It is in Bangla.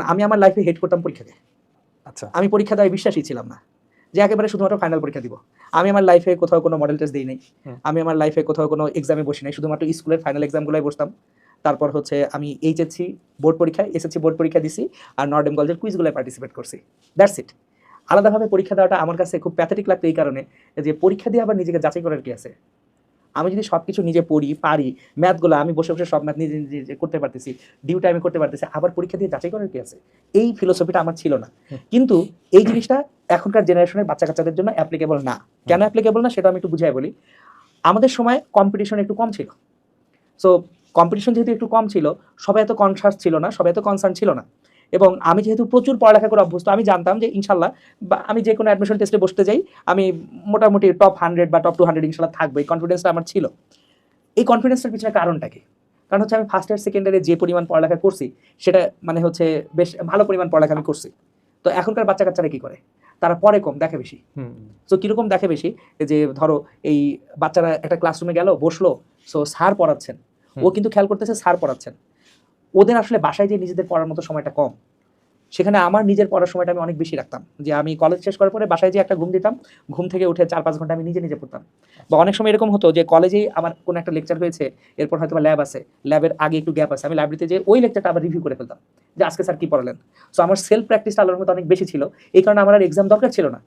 আমি আমার লাইফে হেড করতাম পরীক্ষাকে। আচ্ছা। আমি পরীক্ষা দেওয়ায় বিশ্বাসী ছিলাম না। যে একেবারে শুধুমাত্র ফাইনাল পরীক্ষা দিব। আমি আমার লাইফে কোথাও কোনো মডেল টেস্ট দেই নাই। আমি আমার লাইফে কোথাও কোনো এক্সামে বসি নাই। শুধুমাত্র স্কুলের ফাইনাল এক্সামগুলোই বসতাম। তারপর হচ্ছে আমি এইচএসসি বোর্ড পরীক্ষা, এসএসসি বোর্ড পরীক্ষা দিছি আর নর্ডেম কলেজের কুইজগুলোয় পার্টিসিপেট করছি। That's it. আলাদাভাবে পরীক্ষা দেওয়াটা আমার কাছে খুব প্যাথেটিক লাগতো এই কারণে যে পরীক্ষা দিয়ে আবার নিজেকে যাচাই করার কি আছে? আমি যদি সবকিছু নিজে পড়ি, পারি, ম্যাথগুলো আমি বসে, বসে সব ম্যাথ নিজে, নিজে করতে পারতেছি, ডিউ টাইমে করতে পারতেছি, আবার পরীক্ষা দিয়ে যাচাই করার কি আছে? এই ফিলোসফিটা আমার ছিল না। কিন্তু এই জিনিসটা এখনকার জেনারেশনের বাচ্চা-কাচ্চাদের জন্য অ্যাপ্লিকেবল না। কেন অ্যাপ্লিকেবল না সেটা আমি একটু বুঝায় বলি। আমাদের সময় কম্পিটিশন একটু কম ছিল। সো কম্পিটিশন যেহেতু একটু কম ছিল, সবাই এত কনসাস ছিল না, সবাই এত কনসার্ন ছিল না। এবং আমি যেহেতু প্রচুর পড়ালেখা করে অভ্যস্ত, আমি জানতাম যে ইনশাল্লাহ বা আমি যে কোনো অ্যাডমিশন টেস্টে বসতে যাই, আমি মোটামুটি টপ 100 বা টপ 200 ইনশাল্লাহ থাকবো। এই কনফিডেন্সটা আমার ছিল। এই কনফিডেন্সটার পিছনে কারণটা কি? কারণ হচ্ছে আমি ফার্স্ট ইয়ার সেকেন্ড ইয়ারে যে পরিমাণ পড়ালেখা করছি, সেটা মানে হচ্ছে বেশ ভালো পরিমাণ পড়ালেখা আমি করছি। তো এখনকার বাচ্চা-কাচ্চারা কি করে? তারা পড়ে কম, দেখে বেশি। সো কিরকম দেখে বেশি? যে ধরো এই বাচ্চারা একটা ক্লাসরুমে গেল, বসলো, সো স্যার পড়াচ্ছেন। ও কিন্তু খেয়াল করতেছে স্যার পড়াচ্ছেন। ওদের আসলে বাসায় যেয়ে নিজেদের পড়ার মতো সময়টা কম। সেখানে আমার নিজের পড়ার সময়টা আমি অনেক বেশি রাখতাম। যে আমি কলেজ শেষ করার পরে বাসায় যেয়ে একটা ঘুম দিতাম। ঘুম থেকে উঠে ৪-৫ ঘন্টা আমি নিজে, নিজে পড়তাম। বা অনেক সময় এরকম হতো যে কলেজেই আমার কোনো একটা লেকচার হয়েছে, এরপর হয়তোবা ল্যাব আছে। ল্যাবের আগে একটু গ্যাপ আছে। আমি লাইব্রেরিতে যেয়ে ওই লেকচারটা আবার রিভিউ করে ফেলতাম। যে আজকে স্যার কি পড়ালেন? সো আমার সেলফ প্র্যাকটিসটা আল্লাহর রহমতে অনেক বেশি ছিল। এই কারণে আমার আর এক্সাম দরকার ছিল না।